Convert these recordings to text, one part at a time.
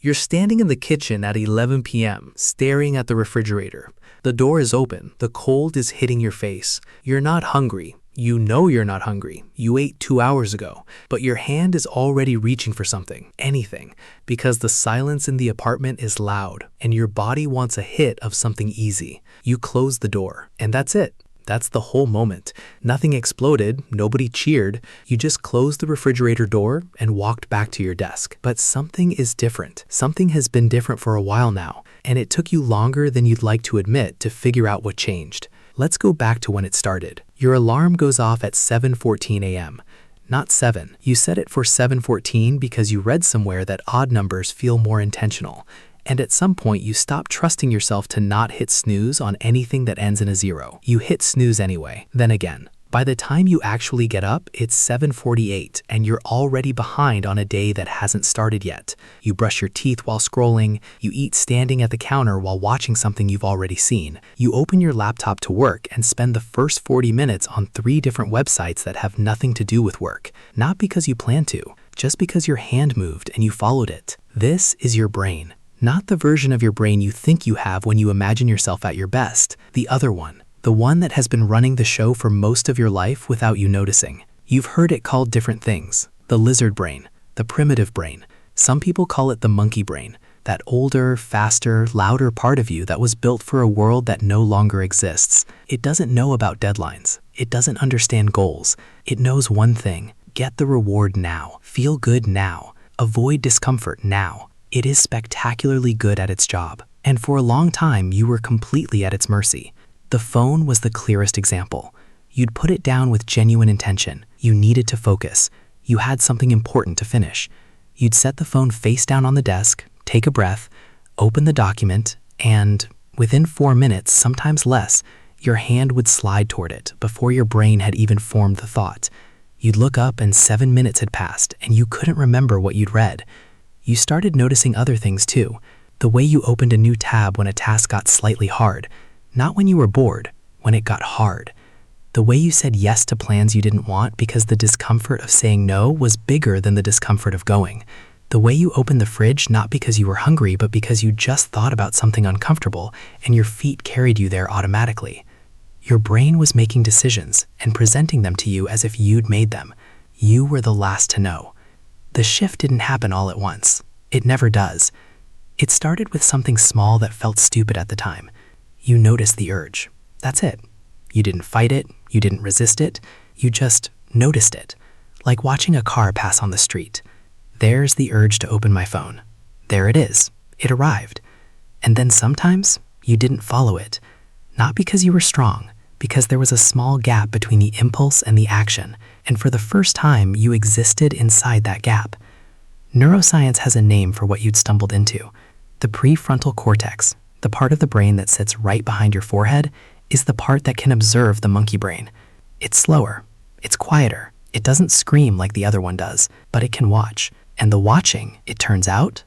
You're standing in the kitchen at 11 p.m., staring at the refrigerator. The door is open. The cold is hitting your face. You're not hungry. You know you're not hungry. You ate 2 hours ago, but your hand is already reaching for something, anything, because the silence in the apartment is loud, and your body wants a hit of something easy. You close the door, and that's it. That's the whole moment. Nothing exploded, nobody cheered. You just closed the refrigerator door and walked back to your desk. But something is different. Something has been different for a while now, and it took you longer than you'd like to admit to figure out what changed. Let's go back to when it started. Your alarm goes off at 7:14 a.m. Not 7. You set it for 7:14 because you read somewhere that odd numbers feel more intentional. And at some point, you stop trusting yourself to not hit snooze on anything that ends in a 0. You hit snooze anyway. Then again. By the time you actually get up, it's 7:48, and you're already behind on a day that hasn't started yet. You brush your teeth while scrolling. You eat standing at the counter while watching something you've already seen. You open your laptop to work and spend the first 40 minutes on 3 different websites that have nothing to do with work. Not because you plan to, just because your hand moved and you followed it. This is your brain. Not the version of your brain you think you have when you imagine yourself at your best. The other one. The one that has been running the show for most of your life without you noticing. You've heard it called different things. The lizard brain. The primitive brain. Some people call it the monkey brain. That older, faster, louder part of you that was built for a world that no longer exists. It doesn't know about deadlines. It doesn't understand goals. It knows one thing. Get the reward now. Feel good now. Avoid discomfort now. It is spectacularly good at its job, and for a long time you were completely at its mercy. The phone was the clearest example. You'd put it down with genuine intention. You needed to focus. You had something important to finish. You'd set the phone face down on the desk, take a breath, open the document, and within 4 minutes, sometimes less, your hand would slide toward it before your brain had even formed the thought. You'd look up and 7 minutes had passed, and you couldn't remember what you'd read. You started noticing other things too. The way you opened a new tab when a task got slightly hard. Not when you were bored, when it got hard. The way you said yes to plans you didn't want because the discomfort of saying no was bigger than the discomfort of going. The way you opened the fridge not because you were hungry but because you just thought about something uncomfortable and your feet carried you there automatically. Your brain was making decisions and presenting them to you as if you'd made them. You were the last to know. The shift didn't happen all at once. It never does. It started with something small that felt stupid at the time. You noticed the urge. That's it. You didn't fight it. You didn't resist it. You just noticed it. Like watching a car pass on the street. There's the urge to open my phone. There it is. It arrived. And then sometimes you didn't follow it. Not because you were strong, because there was a small gap between the impulse and the action, and for the first time, you existed inside that gap. Neuroscience has a name for what you'd stumbled into. The prefrontal cortex, the part of the brain that sits right behind your forehead, is the part that can observe the monkey brain. It's slower. It's quieter. It doesn't scream like the other one does, but it can watch. And the watching, it turns out,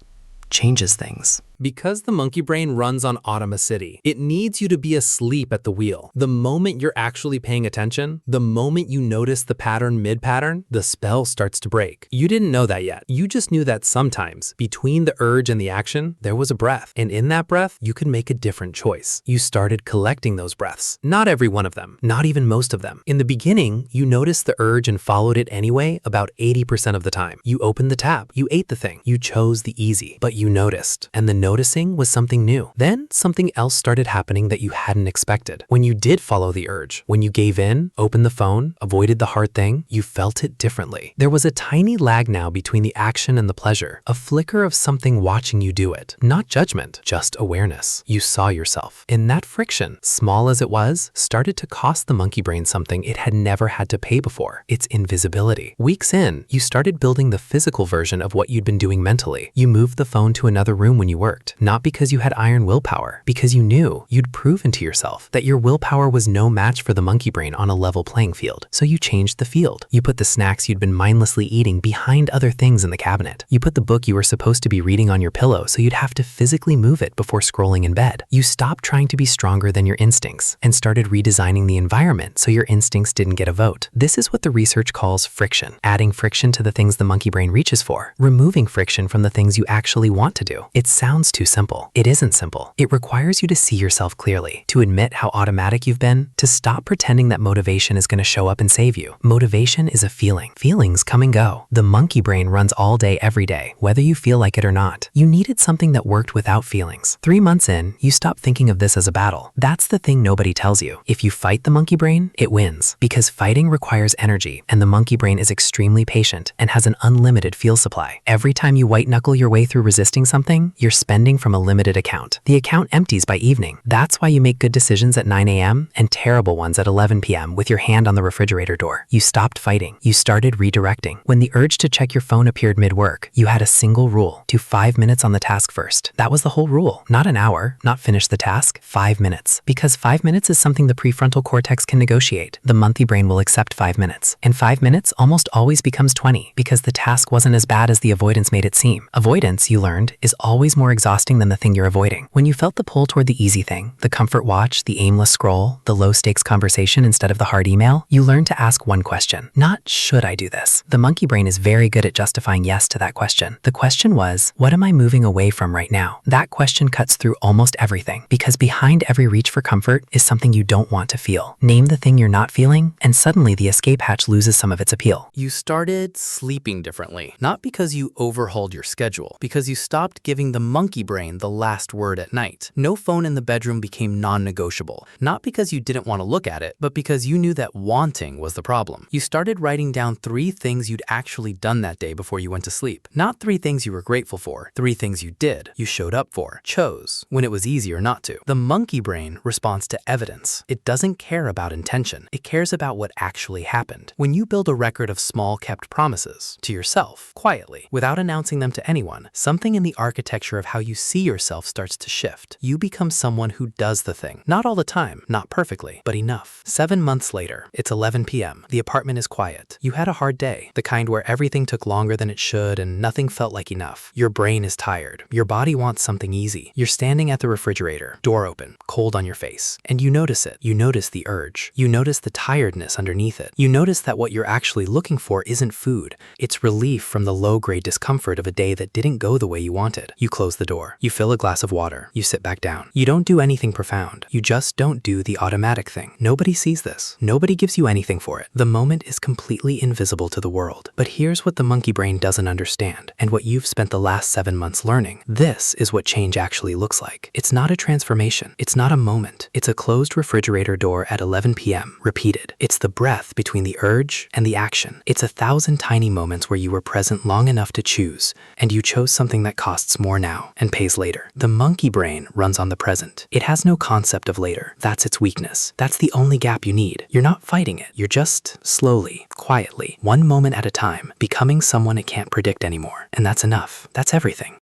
changes things. Because the monkey brain runs on automaticity, it needs you to be asleep at the wheel. The moment you're actually paying attention, the moment you notice the pattern mid-pattern, the spell starts to break. You didn't know that yet. You just knew that sometimes, between the urge and the action, there was a breath. And in that breath, you could make a different choice. You started collecting those breaths. Not every one of them, not even most of them. In the beginning, you noticed the urge and followed it anyway about 80% of the time. You opened the tab. You ate the thing. You chose the easy, but you noticed. And the noticing was something new. Then something else started happening that you hadn't expected. When you did follow the urge, when you gave in, opened the phone, avoided the hard thing, you felt it differently. There was a tiny lag now between the action and the pleasure, a flicker of something watching you do it. Not judgment, just awareness. You saw yourself. And that friction, small as it was, started to cost the monkey brain something it had never had to pay before. Its invisibility. Weeks in, you started building the physical version of what you'd been doing mentally. You moved the phone to another room when you worked. worked, not because you had iron willpower, because you knew you'd proven to yourself that your willpower was no match for the monkey brain on a level playing field. So you changed the field. You put the snacks you'd been mindlessly eating behind other things in the cabinet. You put the book you were supposed to be reading on your pillow so you'd have to physically move it before scrolling in bed. You stopped trying to be stronger than your instincts and started redesigning the environment so your instincts didn't get a vote. This is what the research calls friction. Adding friction to the things the monkey brain reaches for. Removing friction from the things you actually want to do. It sounds too simple. It isn't simple. It requires you to see yourself clearly, to admit how automatic you've been, to stop pretending that motivation is going to show up and save you. Motivation is a feeling. Feelings come and go. The monkey brain runs all day, every day, whether you feel like it or not. You needed something that worked without feelings. 3 months in, you stop thinking of this as a battle. That's the thing nobody tells you. If you fight the monkey brain, it wins. Because fighting requires energy, and the monkey brain is extremely patient and has an unlimited fuel supply. Every time you white-knuckle your way through resisting something, you're spending from a limited account. The account empties by evening. That's why you make good decisions at 9 a.m. and terrible ones at 11 p.m. with your hand on the refrigerator door. You stopped fighting. You started redirecting. When the urge to check your phone appeared mid-work, you had a single rule: do 5 minutes on the task first. That was the whole rule. Not an hour, not finish the task, 5 minutes. Because 5 minutes is something the prefrontal cortex can negotiate. The monkey brain will accept 5 minutes. And 5 minutes almost always becomes 20 because the task wasn't as bad as the avoidance made it seem. Avoidance, you learned, is always more exhausting than the thing you're avoiding. When you felt the pull toward the easy thing, the comfort watch, the aimless scroll, the low-stakes conversation instead of the hard email, you learned to ask one question, not should I do this? The monkey brain is very good at justifying yes to that question. The question was, what am I moving away from right now? That question cuts through almost everything because behind every reach for comfort is something you don't want to feel. Name the thing you're not feeling, and suddenly the escape hatch loses some of its appeal. You started sleeping differently, not because you overhauled your schedule, because you stopped giving the monkey brain the last word at night. No phone in the bedroom became non-negotiable, not because you didn't want to look at it, but because you knew that wanting was the problem. You started writing down 3 things you'd actually done that day before you went to sleep. Not 3 things you were grateful for, 3 things you did, you showed up for, chose, when it was easier not to. The monkey brain responds to evidence. It doesn't care about intention. It cares about what actually happened. When you build a record of small kept promises to yourself, quietly, without announcing them to anyone, something in the architecture of how you see yourself starts to shift. You become someone who does the thing. Not all the time, not perfectly, but enough. 7 months later, it's 11 p.m. The apartment is quiet. You had a hard day, the kind where everything took longer than it should and nothing felt like enough. Your brain is tired. Your body wants something easy. You're standing at the refrigerator, door open, cold on your face, and you notice it. You notice the urge. You notice the tiredness underneath it. You notice that what you're actually looking for isn't food. It's relief from the low-grade discomfort of a day that didn't go the way you wanted. You close the door. You fill a glass of water. You sit back down. You don't do anything profound. You just don't do the automatic thing. Nobody sees this. Nobody gives you anything for it. The moment is completely invisible to the world. But here's what the monkey brain doesn't understand, and what you've spent the last 7 months learning. This is what change actually looks like. It's not a transformation. It's not a moment. It's a closed refrigerator door at 11 p.m. repeated. It's the breath between the urge and the action. It's 1,000 tiny moments where you were present long enough to choose, and you chose something that costs more now and pays later. The monkey brain runs on the present. It has no concept of later. That's its weakness. That's the only gap you need. You're not fighting it. You're just slowly, quietly, one moment at a time, becoming someone it can't predict anymore. And that's enough. That's everything.